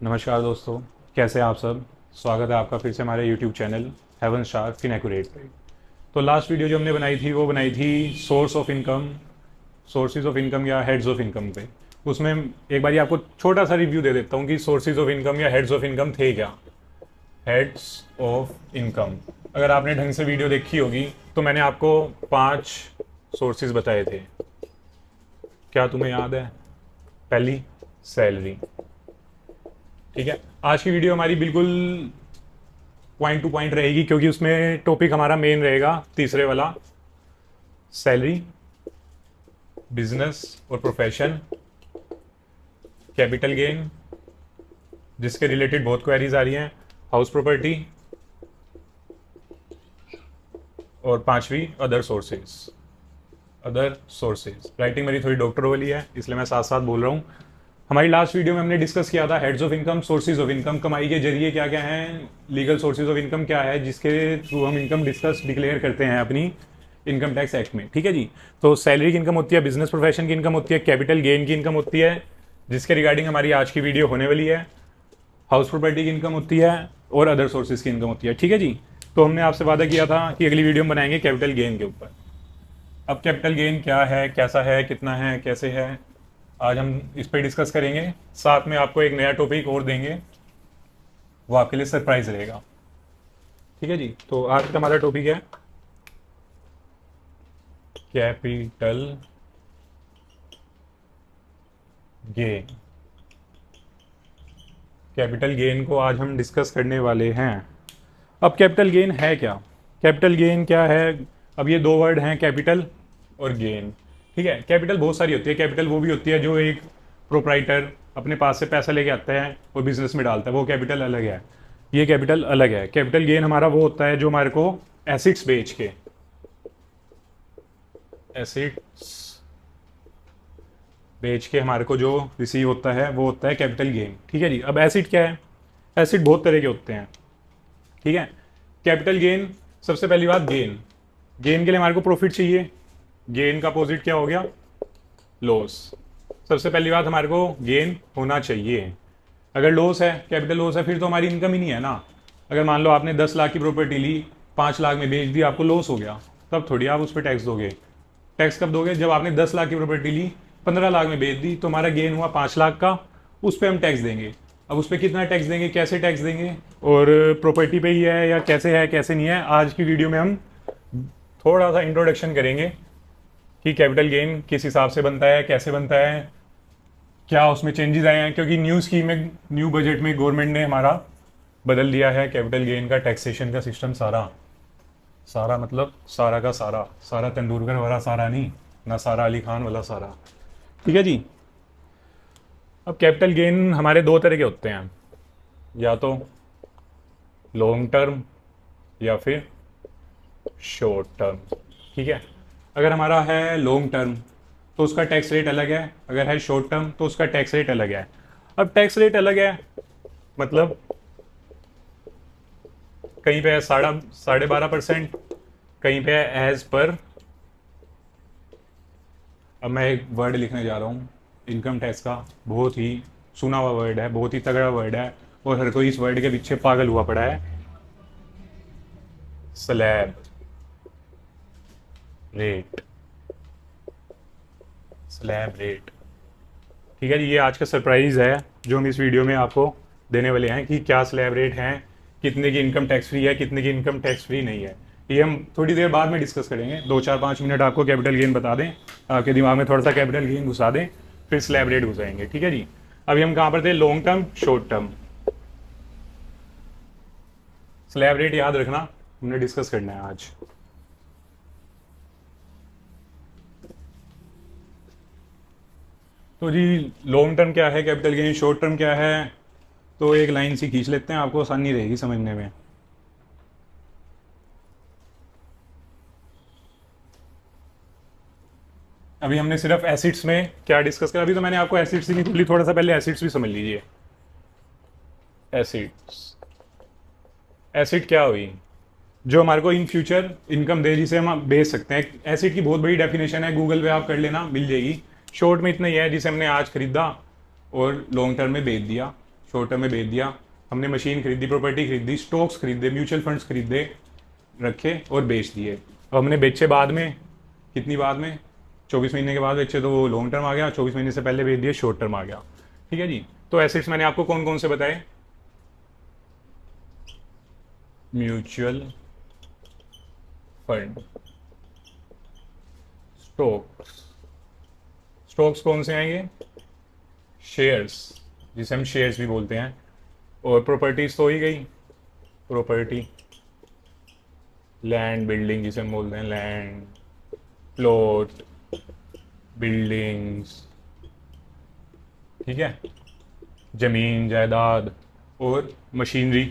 नमस्कार दोस्तों, कैसे हैं आप सब। स्वागत है आपका फिर से हमारे YouTube चैनल हेवन स्टार फिनएक्यूरेट पे। तो लास्ट वीडियो जो हमने बनाई थी वो बनाई थी source of income, sources of income या हेड्स ऑफ इनकम पे। उसमें एक बार आपको छोटा सा रिव्यू दे देता हूँ कि सोर्सेज ऑफ इनकम या हेड्स ऑफ इनकम थे क्या। हेड्स ऑफ इनकम, अगर आपने ढंग से वीडियो देखी होगी तो मैंने आपको 5 सोर्सेज बताए थे। क्या तुम्हें याद है? पहली, सैलरी। ठीक है, आज की वीडियो हमारी बिल्कुल पॉइंट टू पॉइंट रहेगी क्योंकि उसमें टॉपिक हमारा मेन रहेगा तीसरे वाला, सैलरी, बिजनेस और प्रोफेशन, कैपिटल गेन जिसके रिलेटेड बहुत क्वेरीज आ रही हैं, हाउस प्रॉपर्टी और पांचवी other sources. Other sources writing मेरी थोड़ी डॉक्टर वाली है इसलिए मैं साथ साथ बोल रहा हूँ। हमारी लास्ट वीडियो में हमने डिस्कस किया था heads of income, sources of income, कमाई के जरिए क्या क्या हैं, लीगल सोर्सेज ऑफ इनकम क्या है जिसके थ्रू हम इनकम डिक्लेयर करते हैं अपनी इनकम टैक्स एक्ट में। ठीक है जी। तो सैलरी की इनकम होती है, बिजनेस प्रोफेशन की इनकम होती है, कैपिटल गेन की इनकम होती है जिसके रिगार्डिंग हमारी आज की वीडियो होने वाली है, हाउस प्रॉपर्टी की इनकम होती है और अदर सोर्सेज की इनकम होती है। ठीक है जी। तो हमने आपसे वादा किया था कि अगली वीडियो में बनाएंगे कैपिटल गेन के ऊपर। अब कैपिटल गेन क्या है, कैसा है, कितना है, कैसे है, आज हम इस पर डिस्कस करेंगे। साथ में आपको एक नया टॉपिक और देंगे, वो आपके लिए सरप्राइज रहेगा। ठीक है जी। तो आज का हमारा टॉपिक है कैपिटल गेन। कैपिटल गेन को आज हम डिस्कस करने वाले हैं। अब कैपिटल गेन है क्या? कैपिटल गेन क्या है? अब ये दो वर्ड हैं, कैपिटल और गेन। ठीक है, कैपिटल बहुत सारी होती है। कैपिटल वो भी होती है जो एक प्रोप्राइटर अपने पास से पैसा लेके आता है और बिजनेस में डालता है, वो कैपिटल अलग है। ये कैपिटल अलग है। कैपिटल गेन हमारा वो होता है जो हमारे को एसिड्स बेच के, एसिड्स बेच के हमारे को जो रिसीव होता है वो होता है कैपिटल गेन। ठीक है जी। अब एसिड क्या है? एसिड बहुत तरह के होते हैं। ठीक है, कैपिटल गेन, सबसे पहली बात गेन। गेन के लिए हमारे को प्रॉफिट चाहिए। गेन का अपोजिट क्या हो गया? लॉस। सबसे पहली बात हमारे को गेन होना चाहिए। अगर लॉस है, कैपिटल लॉस है, फिर तो हमारी इनकम ही नहीं है ना। अगर मान लो आपने 10 लाख की प्रॉपर्टी ली, 5 लाख में बेच दी, आपको लॉस हो गया, तब थोड़ी आप उस पर टैक्स दोगे। टैक्स कब दोगे? जब आपने 10 लाख की प्रॉपर्टी ली, 15 लाख में बेच दी, तो हमारा गेन हुआ 5 लाख का, उस पर हम टैक्स देंगे। अब उस पर कितना टैक्स देंगे, कैसे टैक्स देंगे, और प्रॉपर्टी पे ही है या कैसे नहीं है, आज की वीडियो में हम थोड़ा सा इंट्रोडक्शन करेंगे कि कैपिटल गेन किस हिसाब से बनता है, कैसे बनता है, क्या उसमें चेंजेस आए हैं। क्योंकि न्यू स्कीम में, न्यू बजट में गवर्नमेंट ने हमारा बदल दिया है कैपिटल गेन का टैक्सेशन का सिस्टम। सारा सारा मतलब सारा का सारा, सारा तेंदुलकर वाला सारा नहीं, ना सारा अली खान वाला सारा। ठीक है जी। अब कैपिटल गेन हमारे दो तरह के होते हैं, या तो लॉन्ग टर्म या फिर शॉर्ट टर्म। ठीक है, अगर हमारा है लॉन्ग टर्म तो उसका टैक्स रेट अलग है, अगर है शॉर्ट टर्म तो उसका टैक्स रेट अलग है। अब टैक्स रेट अलग है मतलब कहीं पे है 12.5%, कहीं पे है एज पर, अब मैं एक वर्ड लिखने जा रहा हूँ इनकम टैक्स का, बहुत ही सुना हुआ वर्ड है, बहुत ही तगड़ा वर्ड है और हर कोई इस वर्ड के पीछे पागल हुआ पड़ा है। Slab rate. Slab rate. ठीक है जी। ये आज का सरप्राइज है जो हम इस वीडियो में आपको देने वाले हैं कि क्या स्लैब रेट हैं, कितने की इनकम टैक्स फ्री है, कितने की इनकम टैक्स फ्री नहीं है। ये हम थोड़ी देर बाद में डिस्कस करेंगे। 2-4-5 मिनट आपको कैपिटल गेन बता दें, आपके दिमाग में थोड़ा सा कैपिटल गेन घुसा दें, फिर स्लैब रेट घुसाएंगे। ठीक है जी। अभी हम कहाँ पर थे? Long term, short term. Slab rate याद रखना, हमने डिस्कस करना है आज। तो जी, लॉन्ग टर्म क्या है कैपिटल गेन, शॉर्ट टर्म क्या है, तो एक लाइन सी खींच लेते हैं, आपको आसानी रहेगी समझने में। अभी हमने सिर्फ एसिड्स में क्या डिस्कस करा, अभी तो मैंने आपको एसिड्स ही नहीं बोली, थोड़ा सा पहले एसिड्स भी समझ लीजिए। एसिड्स, एसिड क्या हुई? जो हमारे को इन फ्यूचर इनकम दे, जिसे हम बेच सकते हैं। एसिड की बहुत बड़ी डेफिनेशन है, गूगल पे आप कर लेना, मिल जाएगी। शॉर्ट में इतना ही है जिसे हमने आज खरीदा और लॉन्ग टर्म में बेच दिया। शॉर्ट टर्म में बेच दिया, हमने मशीन खरीदी, प्रॉपर्टी खरीदी, स्टॉक्स खरीदे, म्यूचुअल फंड्स खरीदे, रखे और बेच दिए। अब हमने बेचे बाद में, कितनी बाद में, 24 महीने के बाद बेचे तो वो लॉन्ग टर्म आ गया, 24 महीने से पहले बेच दिए शॉर्ट टर्म आ गया। ठीक है जी। तो एसेट्स मैंने आपको कौन कौन से बताए, म्यूचुअल फंड, स्टॉक्स, स्टॉक्स कौन से आएंगे, शेयर्स, जिसे हम शेयर्स भी बोलते हैं, और प्रॉपर्टीज तो ही गई, प्रॉपर्टी, लैंड बिल्डिंग जिसे हम बोलते हैं, लैंड, प्लॉट, बिल्डिंग्स, ठीक है, जमीन जायदाद, और मशीनरी।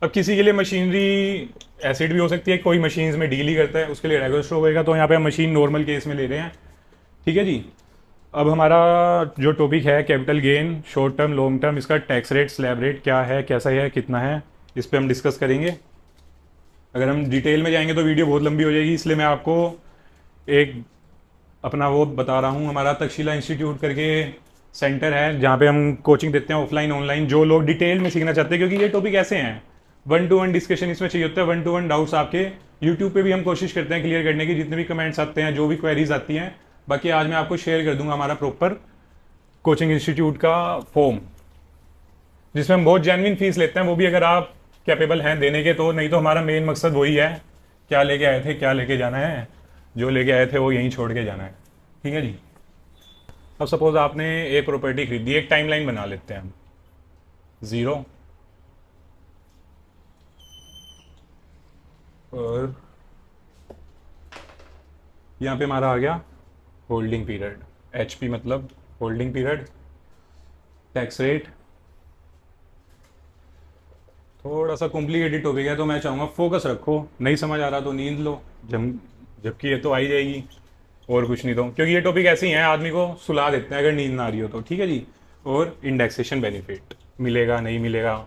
अब किसी के लिए मशीनरी एसिड भी हो सकती है, कोई मशीन्स में डील ही करता है, उसके लिए रेगुलर स्टॉक होएगा, तो यहाँ पे हम मशीन नॉर्मल केस में ले रहे हैं। ठीक है जी। अब हमारा जो टॉपिक है capital gain, short term long term, इसका टैक्स रेट, स्लैब रेट क्या है, कैसा है, कितना है, इस पर हम डिस्कस करेंगे। अगर हम डिटेल में जाएंगे तो वीडियो बहुत लंबी हो जाएगी, इसलिए मैं आपको एक अपना वो बता रहा हूँ। हमारा तक्षशिला इंस्टीट्यूट करके सेंटर है जहाँ पे हम कोचिंग देते हैं, ऑफलाइन ऑनलाइन, जो लोग डिटेल में सीखना चाहते हैं, क्योंकि ये टॉपिक ऐसे हैं 1-to-1 डिस्कशन इसमें चाहिए होता है, 1-to-1 डाउट्स आपके यूट्यूब पे भी हम कोशिश करते हैं क्लियर करने की, जितने भी कमेंट्स आते हैं, जो भी क्वेरीज आती हैं। बाकी आज मैं आपको शेयर कर दूंगा हमारा प्रॉपर कोचिंग इंस्टीट्यूट का फॉर्म, जिसमें हम बहुत जेन्युइन फीस लेते हैं, वो भी अगर आप कैपेबल हैं देने के तो, नहीं तो हमारा मेन मकसद वही है, क्या लेके आए थे क्या लेके जाना है, जो लेके आए थे वो यहीं छोड़ के जाना है। ठीक है जी। अब सपोज आपने एक प्रॉपर्टी खरीदी, एक टाइमलाइन बना लेते हैं हम, 0 और यहाँ पे हमारा आ गया होल्डिंग पीरियड, HP मतलब होल्डिंग पीरियड, टैक्स रेट। थोड़ा सा कॉम्प्लिकेटेड टॉपिक है तो मैं चाहूँगा फोकस रखो, नहीं समझ आ रहा तो नींद लो, जबकि ये तो आ ही जाएगी, और कुछ नहीं तो, क्योंकि ये टॉपिक ऐसे ही हैं, आदमी को सुला देते हैं अगर नींद ना आ रही हो तो। ठीक है जी। और इंडेक्सेशन बेनिफिट मिलेगा नहीं मिलेगा,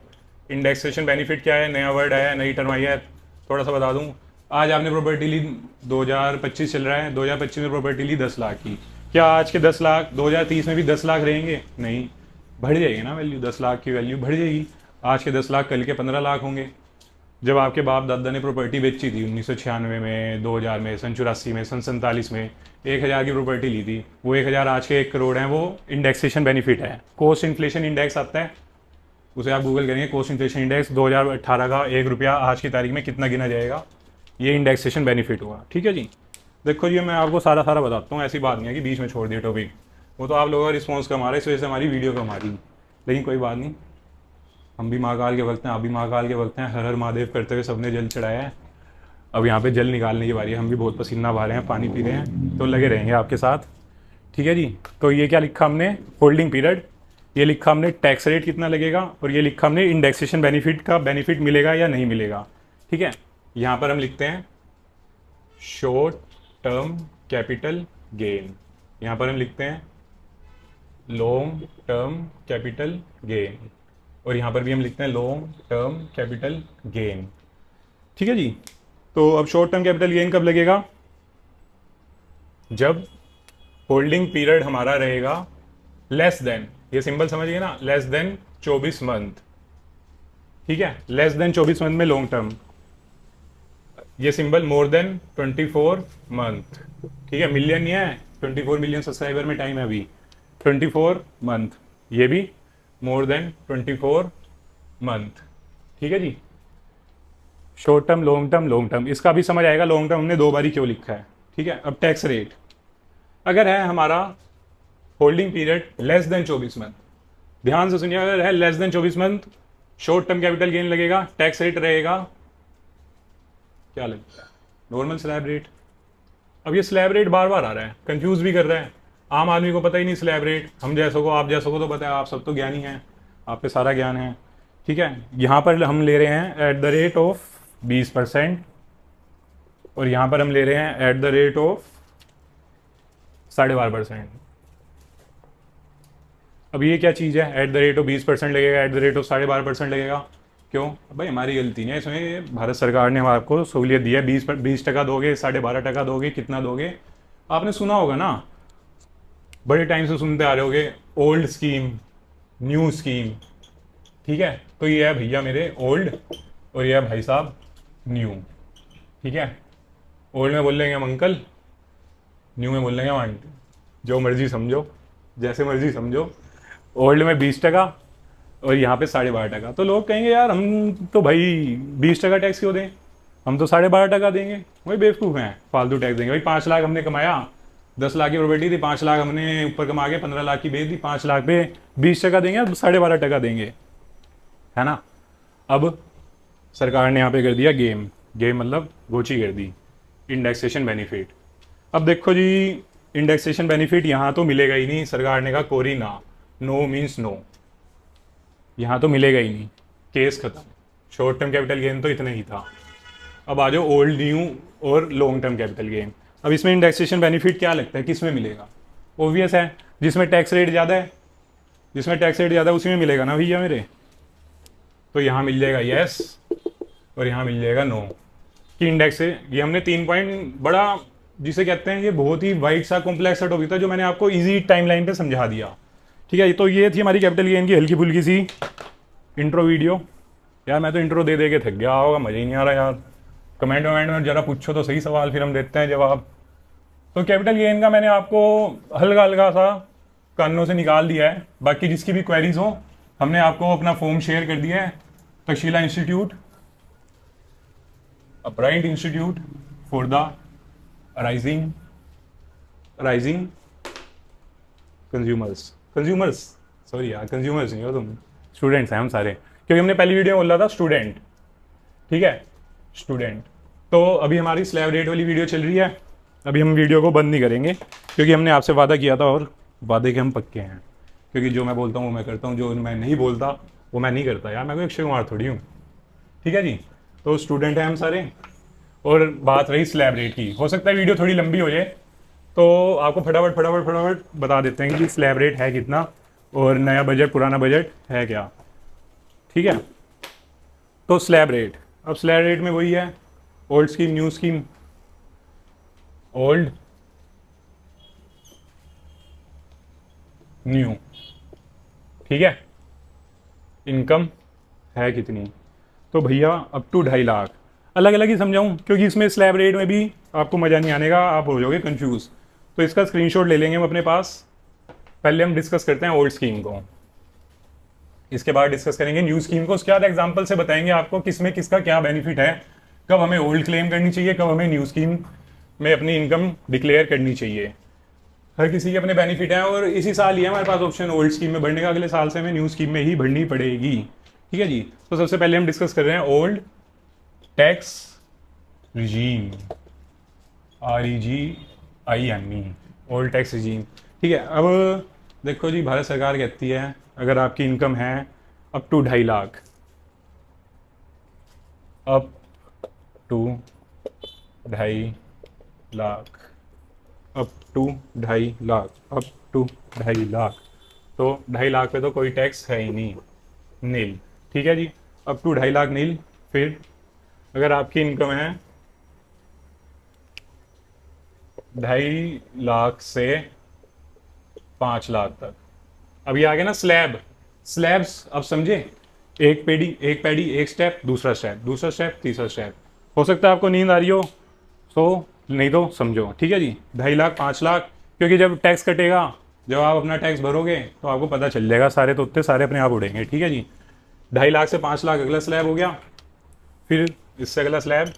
इंडेक्सेशन बेनिफिट क्या है, नया वर्ड आया है, नई टर्म आई है, थोड़ा सा बता दूं। आज आपने प्रॉपर्टी ली, 2025 चल रहा है, 2025 में प्रॉपर्टी ली 10 लाख की, क्या आज के 10 लाख 2030 में भी 10 लाख रहेंगे? नहीं, बढ़ जाएगी ना वैल्यू, 10 लाख की वैल्यू बढ़ जाएगी। आज के 10 लाख कल के 15 लाख होंगे। जब आपके बाप दादा ने प्रॉपर्टी बेची थी 1996 में, 2000 में, सन 84 में, सन 47 में, 1000 की प्रॉपर्टी ली थी, वो 1000 आज के 1 करोड़ है, वो इंडेक्सेशन बेनिफिट है। कॉस्ट इन्फ्लेशन इंडेक्स आता है, उसे आप गूगल करेंगे, कॉस्ट इन्फ्लेशन इंडेक्स 2018 का 1 रुपया आज की तारीख में कितना गिना जाएगा, ये इंडेक्सेशन बेनिफिट हुआ। ठीक है जी। देखो जी, मैं आपको सारा बताता हूँ, ऐसी बात नहीं है कि बीच में छोड़ दिया टॉपिक, वो तो आप लोगों का रिस्पॉन्स कम आ रहा है, इस वजह से हमारी वीडियो कम आ रही, लेकिन कोई बात नहीं, हम भी महाकाल के वक्त हैं, आप भी महाकाल के वक्त हैं, हर हर महादेव करते हुए सबने जल चढ़ाया है। अब यहाँ पे जल निकालने की बारी है, हम भी बहुत पसीना बहा रहे हैं, पानी पी रहे हैं, तो लगे रहेंगे आपके साथ। ठीक है जी। तो ये क्या लिखा हमने, होल्डिंग पीरियड, ये लिखा हमने टैक्स रेट कितना लगेगा, और ये लिखा हमने इंडेक्सेशन बेनिफिट का बेनिफिट मिलेगा या नहीं मिलेगा। ठीक है। यहाँ पर हम लिखते हैं शॉर्ट टर्म कैपिटल गेन, यहाँ पर हम लिखते हैं लॉन्ग टर्म कैपिटल गेन, और यहाँ पर भी हम लिखते हैं लॉन्ग टर्म कैपिटल गेन। ठीक है जी। तो अब शॉर्ट टर्म कैपिटल गेन कब लगेगा, जब होल्डिंग पीरियड हमारा रहेगा लेस देन, ये सिंबल समझिए ना, लेस देन 24 मंथ। ठीक है, लेस देन 24 मंथ में लॉन्ग टर्म, ये सिंबल मोर देन 24 मंथ। ठीक है, मिलियन नहीं है, 24 मिलियन सब्सक्राइबर में टाइम है अभी, 24 मंथ, ये भी मोर देन 24 मंथ। ठीक है जी। Short term long term, long term, इसका भी समझ आएगा, लॉन्ग टर्म हमने 2 बार ही क्यों लिखा है। ठीक है। अब टैक्स रेट, अगर है हमारा holding period less than 24 month, ध्यान से सुनिए, अगर है less than 24 month, short term capital gain लगेगा, टैक्स रेट रहेगा, क्या लगता है, नॉर्मल स्लैब रेट। अब ये स्लैब रेट बार बार आ रहा है, कंफ्यूज भी कर रहा है, आम आदमी को पता ही नहीं स्लैब रेट, हम जैसों को, आप जैसों को तो पता है, आप सब तो ज्ञानी हैं, आप पे सारा ज्ञान है। ठीक है। यहाँ पर हम ले रहे हैं एट द रेट ऑफ 20%, और यहाँ पर हम ले रहे हैं एट द रेट ऑफ 12.5%। अब ये क्या चीज़ है, एट द रेट ऑफ 20% लगेगा, एट द रेट ऑफ 12.5% लगेगा, क्यों भाई, हमारी गलती नहीं है इसमें, भारत सरकार ने आपको सहूलियत दी है, 20% दोगे, 12.5% दोगे, कितना दोगे, आपने सुना होगा ना, बड़े टाइम से सुनते आ रहे होगे, ओल्ड स्कीम न्यू स्कीम, ठीक है। तो ये है भैया मेरे ओल्ड और ये है भाई साहब न्यू। ठीक है, ओल्ड में बोल लेंगे हम अंकल, न्यू में बोल लेंगे हम आंटी, जो मर्जी समझो, जैसे मर्जी समझो। ओल्ड में 20% और यहाँ पे 12.5%। तो लोग कहेंगे यार हम तो भाई 20% टैक्स क्यों दें, हम तो 12.5% देंगे। वही बेवकूफ़ हैं, फालतू टैक्स देंगे। भाई 5 लाख हमने कमाया, 10 लाख की प्रॉपर्टी थी, 5 लाख हमने ऊपर कमा के 15 लाख की बेच दी, 5 लाख पे 20% देंगे, अब 12.5% देंगे, है ना। अब सरकार ने यहाँ पे कर दिया गेम, गेम मतलब गोची कर दी, इंडेक्सेशन बेनिफिट। अब देखो जी, इंडेक्सेशन बेनिफिट यहाँ तो मिलेगा ही नहीं। सरकार ने कहा कोरी ना, नो मीन्स नो, यहाँ तो मिलेगा ही नहीं, केस खत्म। शॉर्ट टर्म कैपिटल गेन तो इतना ही था। अब आ जाओ ओल्ड न्यू और लॉन्ग टर्म कैपिटल गेन। अब इसमें इंडेक्सेशन बेनिफिट क्या लगता है, किस में मिलेगा? ओबियस है, जिसमें टैक्स रेट ज़्यादा है, जिसमें टैक्स रेट ज़्यादा है उसी में मिलेगा ना भैया मेरे। तो यहाँ मिल जाएगा यस और यहाँ मिल जाएगा नो कि इंडेक्स है। ये हमने 3 पॉइंट, बड़ा जिसे कहते हैं, ये बहुत ही वाइड सा कॉम्प्लेक्स सा टॉपिक था जो मैंने आपको इजी टाइमलाइन पे समझा दिया। ठीक है, तो ये थी हमारी कैपिटल गेन की हल्की फुल्की सी इंट्रो वीडियो। यार मैं तो इंट्रो दे दे के थक गया, होगा मज़ा ही नहीं आ रहा यार। कमेंट वमेंट में ज़रा पूछो तो सही सवाल, फिर हम देते हैं जवाब। तो कैपिटल गेन का मैंने आपको हल्का हल्का सा कानों से निकाल दिया है। बाकी जिसकी भी क्वेरीज हो, हमने आपको अपना फॉर्म शेयर कर दिया है, Takshashila institute, upright institute for the rising consumers, sorry यार कंज्यूमर्स नहीं हो तुम, स्टूडेंट्स हैं हम सारे, क्योंकि हमने पहली वीडियो में बोला था स्टूडेंट। ठीक है, स्टूडेंट। तो अभी हमारी स्लैब रेट वाली वीडियो चल रही है, अभी हम वीडियो को बंद नहीं करेंगे क्योंकि हमने आपसे वादा किया था और वादे के हम पक्के हैं। क्योंकि जो मैं बोलता हूँ वो मैं करता हूँ, जो मैं नहीं बोलता वो मैं नहीं करता। यार मैं कोई अक्षय कुमार थोड़ी हूँ। ठीक है जी, तो स्टूडेंट हैं हम सारे। और बात रही स्लैब रेट की, हो सकता है वीडियो थोड़ी लंबी हो जाए, तो आपको फटाफट बता देते हैं कि स्लैब रेट है कितना और नया बजट पुराना बजट है क्या। ठीक है, तो स्लैब रेट, अब स्लैब रेट में वही है, old scheme new scheme, old new. ठीक है, इनकम है कितनी, तो भैया अप टू 2.5 लाख। अलग अलग ही समझाऊं क्योंकि इसमें स्लैब रेट में भी आपको मज़ा नहीं आने का, आप हो जाओगे कंफ्यूज। तो इसका स्क्रीनशॉट ले लेंगे हम अपने पास। पहले हम डिस्कस करते हैं ओल्ड स्कीम को, इसके बाद डिस्कस करेंगे न्यू स्कीम को। उसके बाद एग्जांपल से बताएंगे आपको किसमें किसका क्या बेनिफिट है, कब हमें ओल्ड क्लेम करनी चाहिए, कब हमें न्यू स्कीम में अपनी इनकम डिक्लेयर करनी चाहिए। हर किसी के अपने बेनिफिट हैं और इसी साल ही है हमारे पास ऑप्शन ओल्ड स्कीम में बढ़ने का, अगले साल से हमें न्यू स्कीम में ही बढ़नी पड़ेगी। ठीक है जी, तो सबसे पहले हम डिस्कस कर रहे हैं old tax regime, REGIME, old tax regime. ठीक है, अब देखो जी, भारत सरकार कहती है अगर आपकी इनकम है up to 2.5 lakh, up to 2.5 lakh, up to 2.5 lakh, up to 2.5 lakh, तो 2.5 लाख पे तो कोई टैक्स है ही नहीं, नील। ठीक है जी, अप टू 2.5 लाख नील। फिर अगर आपकी इनकम है 2.5 लाख से 5 लाख तक, अभी आ गया ना स्लैब, स्लैब्स अब समझे, एक पैडी एक स्टेप, दूसरा स्टेप तीसरा स्टेप। हो सकता है आपको नींद आ रही हो, सो नहीं तो समझो। ठीक है जी, 2.5 लाख 5 लाख, क्योंकि जब टैक्स कटेगा, जब आप अपना टैक्स भरोगे तो आपको पता चल जाएगा, सारे तो उत्ते सारे अपने आप उड़ेंगे। ठीक है जी, 2.5 लाख से 5 लाख अगला स्लैब हो गया, फिर इससे अगला स्लैब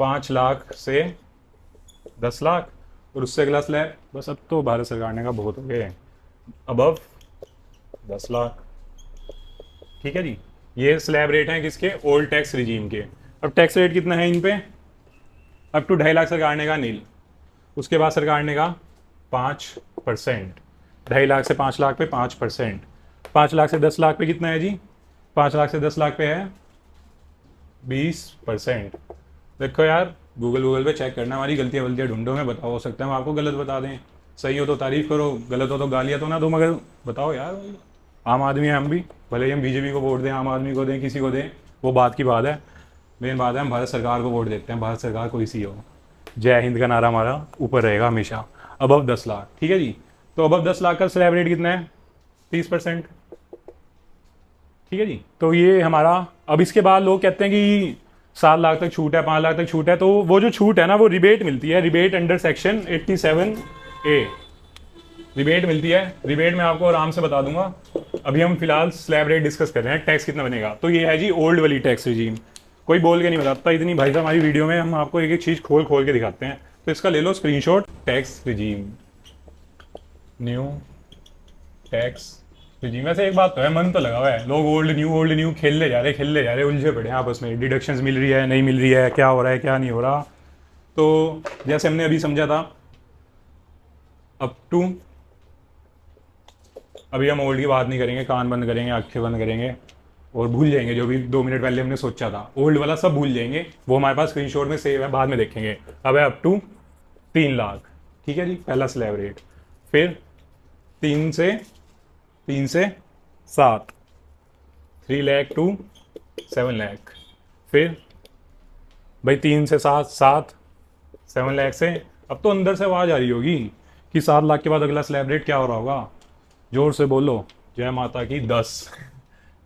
5 लाख से 10 लाख, और उससे अगला स्लैब, बस अब तो भारत सरकार ने कहा बहुत हो गए, अबव 10 लाख। ठीक है जी, ये स्लैब रेट हैं किसके, ओल्ड टैक्स रिजीम के। अब टैक्स रेट कितना है इन पे, अप टू 2.5 लाख सरकार ने कहा नील, उसके बाद सरकार ने कहा 5%, 2.5 लाख से 5 लाख पे 5%, 5 लाख से 10 लाख पे कितना है जी, 5 लाख से 10 लाख पे है 20%। देखो यार, गूगल पे चेक करना, हमारी गलतियाँ वलतियाँ ढूंढो, में बताओ, हो सकता है हम आपको गलत बता दें, सही हो तो तारीफ करो, गलत हो तो गालियाँ तो ना दो, मगर बताओ यार, आम आदमी हैं हम भी, भले ही हम बीजेपी को वोट दें, आम आदमी को दें, किसी को दें, वो बात की बात है। मेन बात है हम भारत सरकार को वोट देते हैं, भारत सरकार कोई सी हो, जय हिंद का नारा हमारा ऊपर रहेगा हमेशा। अबव 10 लाख, ठीक है जी, तो अबव 10 लाख का स्लैब रेट कितना है, 30%। ठीक है जी। तो ये हमारा, अब इसके बाद लोग कहते हैं कि 7 लाख तक छूट है, 5 लाख तक छूट है, तो वो जो छूट है ना वो रिबेट मिलती है, rebate under section 87A rebate मिलती है। रिबेट मैं आपको आराम से बता दूंगा। अभी हम फिलहाल स्लैब रेट डिस्कस कर रहे हैं, टैक्स कितना बनेगा। तो ये है जी ओल्ड वाली टैक्स रिजीम, कोई बोल के नहीं बताता इतनी, भाई साहब हमारी वीडियो में हम आपको एक एक चीज़ खोल खोल के दिखाते हैं। तो इसका ले लो screenshot, tax regime, new tax regime. वैसे एक बात तो है, मन तो लगा हुआ है, लोग ओल्ड न्यू खेलने जा रहे, उलझे पड़े हैं आपस में, डिडक्शंस मिल रही है नहीं मिल रही है, क्या हो रहा है क्या नहीं हो रहा। तो जैसे हमने अभी समझा था अप टू, अभी हम ओल्ड की बात नहीं करेंगे, कान बंद करेंगे, आंखें बंद करेंगे और भूल जाएंगे जो भी 2 मिनट पहले हमने सोचा था, ओल्ड वाला सब भूल जाएंगे, वो हमारे पास स्क्रीनशॉट में सेव है, बाद में देखेंगे। अब है अप टू 3 लाख, ठीक है जी, पहला स्लैब रेट। फिर 3 से 7, 3 लाख टू 7 लाख। फिर भाई 3 से 7, 7 लाख से, अब तो अंदर से आवाज़ आ रही होगी कि 7 लाख के बाद अगला स्लैब रेट क्या हो रहा होगा, जोर से बोलो, जय माता की 10।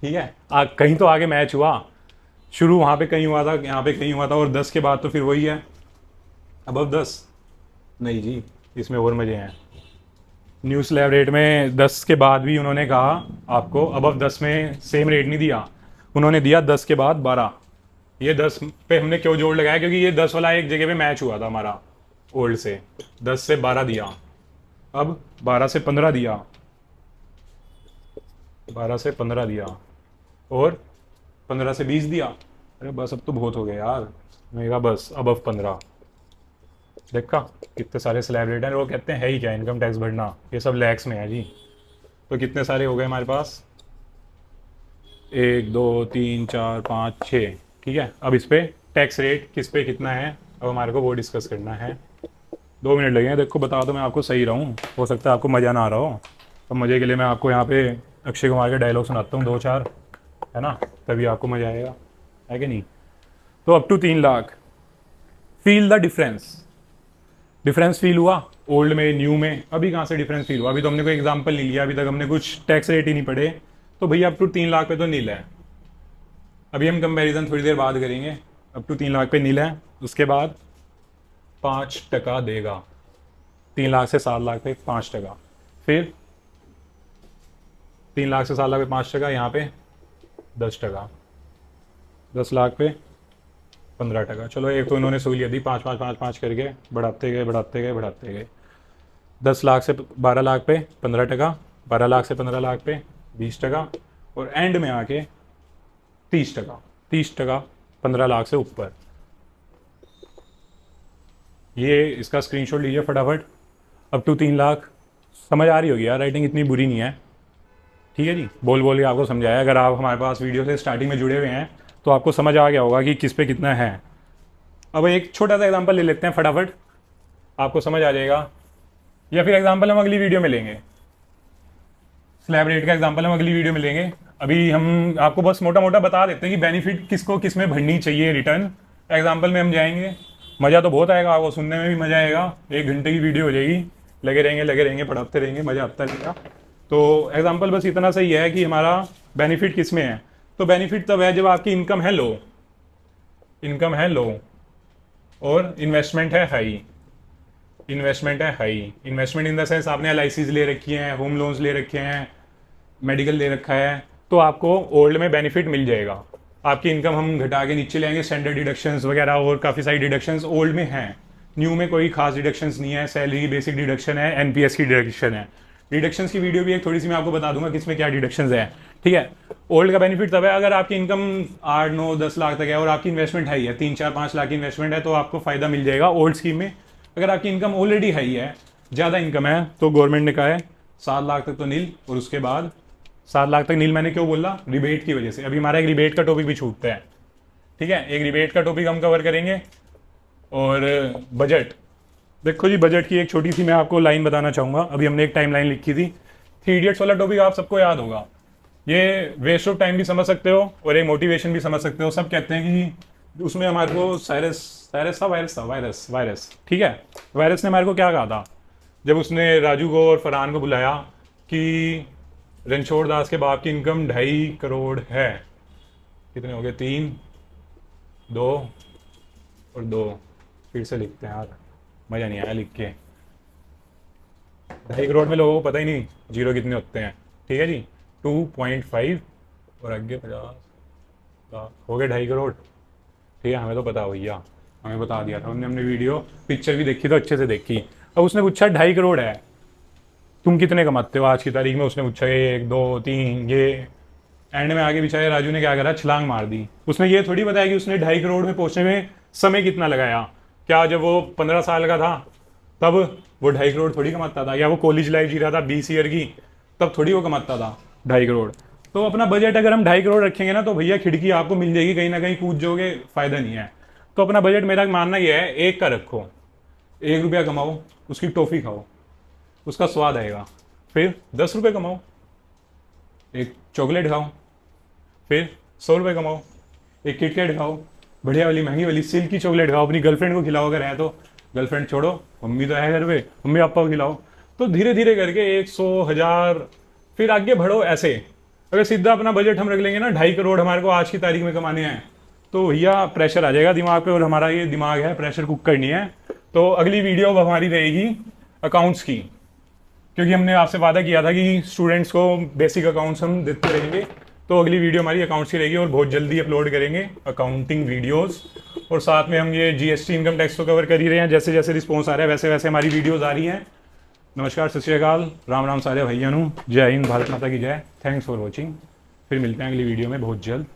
ठीक है, कहीं तो आगे मैच हुआ, शुरू वहाँ पे कहीं हुआ था, यहाँ पे कहीं हुआ था, और 10 के बाद तो फिर वही है, अब 10 नहीं जी, इसमें और मजे हैं। न्यू स्लैब रेट में 10 के बाद भी उन्होंने कहा आपको, अब 10 में सेम रेट नहीं दिया, उन्होंने दिया 10 के बाद 12। ये 10 पे हमने क्यों जोड़ लगाया, क्योंकि ये 10 वाला एक जगह पे मैच हुआ था हमारा ओल्ड से, 10 से 12 दिया, अब 12 से 15 दिया, 12 से 15 दिया, और 15 से 20 दिया। अरे बस अब तो बहुत हो गया यार, मैंने कहा बस अब 15। देखा कितने सारे स्लैब रेट हैं, वो कहते हैं है ही क्या इनकम टैक्स भरना, ये सब लैक्स में है जी। तो कितने सारे हो गए हमारे पास, 1 2 3 4 5 6, ठीक है। अब इस पर टैक्स रेट किस पे कितना है, अब हमारे को वो डिस्कस करना है। 2 मिनट लगेंगे, देखो बता दो मैं आपको सही रहूँ, हो सकता है आपको मज़ा ना आ रहा हो, अब मज़े के लिए मैं आपको यहाँ पे अक्षय कुमार के डायलॉग सुनाता हूँ 2-4, है ना, तभी आपको मज़ा आएगा, है कि नहीं। तो up to 3 lakh, feel the difference feel हुआ ओल्ड में न्यू में, अभी कहाँ से डिफरेंस फील हुआ, अभी तो हमने कोई एग्जांपल नहीं लिया, अभी तक हमने कुछ टैक्स रेट ही नहीं पढ़े, तो भैया अप टू 3 लाख पे तो नील है। अभी हम कंपैरिजन थोड़ी देर बाद करेंगे, अप टू 3 लाख पे नील है, उसके बाद 5% देगा, 3 लाख से 7 लाख पे 5%, फिर 3 लाख से 7 लाख पे 5%, यहाँ पे 10%, 10 लाख पे 15%। चलो एक तो इन्होंने सहूलियत दी, 5 करके बढ़ाते गए। 10 लाख से 12 लाख पे 15%, 12 लाख से 15 लाख पे 20%, और एंड में आके 30%, 15 लाख से ऊपर। ये इसका स्क्रीनशॉट लीजिए फटाफट। अप टू 3 लाख, समझ आ रही होगी यार, राइटिंग इतनी बुरी नहीं है, ठीक है जी, बोल बोल के आपको समझाया। अगर आप हमारे पास वीडियो से स्टार्टिंग में जुड़े हुए हैं तो आपको समझ आ गया होगा कि किस पे कितना है। अब एक छोटा सा एग्जांपल ले लेते हैं फटाफट, आपको समझ आ जाएगा, या फिर एग्जांपल हम अगली वीडियो में लेंगे, स्लैब रेट का एग्जांपल हम अगली वीडियो में लेंगे। अभी हम आपको बस मोटा मोटा बता देते हैं कि बेनिफिट किसको किस में भरनी चाहिए रिटर्न, एग्जाम्पल में हम जाएंगे, मज़ा तो बहुत आएगा, आपको सुनने में भी मज़ा आएगा, 1 घंटे की वीडियो हो जाएगी, लगे रहेंगे पढ़ाते रहेंगे, मज़ा आता रहेगा। तो एग्जाम्पल बस इतना सही है कि हमारा बेनिफिट किस में है। तो बेनिफिट तब है जब आपकी इनकम है लो और इन्वेस्टमेंट है high, investment in the sense आपने LICs ले रखी हैं, होम लोन्स ले रखे हैं, मेडिकल ले रखा है, तो आपको ओल्ड में बेनिफिट मिल जाएगा। आपकी इनकम हम घटा के नीचे लेंगे, स्टैंडर्ड डिडक्शंस वगैरह और काफ़ी सारी डिडक्शंस ओल्ड में हैं, न्यू में कोई खास डिडक्शंस नहीं है, सैलरी बेसिक डिडक्शन है, NPS की डिडक्शन है। डिडक्शंस की वीडियो भी एक थोड़ी सी मैं आपको बता दूंगा किसमें क्या डिडक्शंस है, ठीक है। ओल्ड का बेनिफिट तब है अगर आपकी इनकम 8 9 10 लाख तक है और आपकी इन्वेस्टमेंट हाई है, 3 4 5 लाख की इन्वेस्टमेंट है, तो आपको फायदा मिल जाएगा ओल्ड स्कीम में। अगर आपकी इनकम ऑलरेडी हाई है, ज़्यादा इनकम है, तो गवर्नमेंट ने कहा है 7 लाख तक तो नील, और उसके बाद 7 लाख तक नील। मैंने क्यों बोला, रिबेट की वजह से। अभी हमारा एक रिबेट का टॉपिक भी छूटता है, ठीक है, एक रिबेट का टॉपिक हम कवर करेंगे। और बजट, देखो जी, बजट की एक छोटी सी मैं आपको लाइन बताना चाहूँगा। अभी हमने एक टाइम लाइन लिखी थी, 3 इडियट्स वाला टॉपिक आप सबको याद होगा। ये वेस्ट ऑफ टाइम भी समझ सकते हो और एक मोटिवेशन भी समझ सकते हो। सब कहते हैं कि उसमें हमारे को वायरस, ठीक है, वायरस ने हमारे को क्या कहा था जब उसने राजू को और फरहान को बुलाया कि रणछोड़ दास के बाप की इनकम 2.5 करोड़ है। कितने हो गए? 3, 2 और 2। फिर से लिखते हैं यार, मज़ा नहीं आया लिख के। 2.5 करोड़ में लोगों को पता ही नहीं जीरो कितने होते हैं। ठीक है जी, 2.5 और आगे 50 लाख हो गए 2.5 करोड़। ठीक है, हमें तो पता भैया, हमें बता दिया था उन्होंने, हमने वीडियो पिक्चर भी देखी तो अच्छे से देखी। अब उसने पूछा 2.5 करोड़ है, तुम कितने कमाते हो आज की तारीख में? उसने पूछा 1, 2, 3 ये। एंड में आगे बेचारे राजू ने क्या करा, छलांग मार दी। उसने ये थोड़ी बताया कि उसने 2.5 करोड़ में पहुंचने में समय कितना लगाया। क्या जब वो 15 साल का था तब वो 2.5 करोड़ थोड़ी कमाता था, या वो कॉलेज लाइफ जी रहा था 20 ईयर की तब थोड़ी वो कमाता था 2.5 करोड़। तो अपना बजट अगर हम 2.5 करोड़ रखेंगे ना तो भैया खिड़की आपको मिल जाएगी, कहीं ना कहीं कूद जाओगे, फायदा नहीं है। तो अपना बजट मेरा मानना यह है, 1 का रखो, 1 रुपया कमाओ, उसकी टॉफ़ी खाओ, उसका स्वाद आएगा। फिर 10 रुपये कमाओ, एक चॉकलेट खाओ। फिर 100 रुपये कमाओ, एक किटकैट खाओ, बढ़िया वाली महंगी वाली सिल्क की चॉकलेट खाओ, अपनी गर्लफ्रेंड को खिलाओ अगर है तो। गर्लफ्रेंड छोड़ो, मम्मी तो है घर पे, मम्मी पापा को खिलाओ। तो धीरे धीरे करके 100, 1000, फिर आगे बढ़ो ऐसे। अगर सीधा अपना बजट हम रख लेंगे ना 2.5 करोड़ हमारे को आज की तारीख में कमाने हैं, तो भैया प्रेशर आ जाएगा दिमाग पे, और हमारा ये दिमाग है प्रेशर कुक करनी है। तो अगली वीडियो अब हमारी रहेगी अकाउंट्स की, क्योंकि हमने आपसे वादा किया था कि स्टूडेंट्स को बेसिक अकाउंट्स हम देते रहेंगे। तो अगली वीडियो हमारी अकाउंट्स की रहेगी और बहुत जल्दी अपलोड करेंगे अकाउंटिंग वीडियोस। और साथ में हम ये जीएसटी इनकम टैक्स तो कवर कर ही रहे हैं, जैसे जैसे रिस्पॉन्स आ रहा है वैसे वैसे हमारी वीडियोस आ रही हैं। नमस्कार, सत श्री अकाल, राम राम सारे भैया नु, जय हिंद, भारत माता की जय। Thanks for watching. फिर मिलते हैं अगली वीडियो में बहुत जल्द।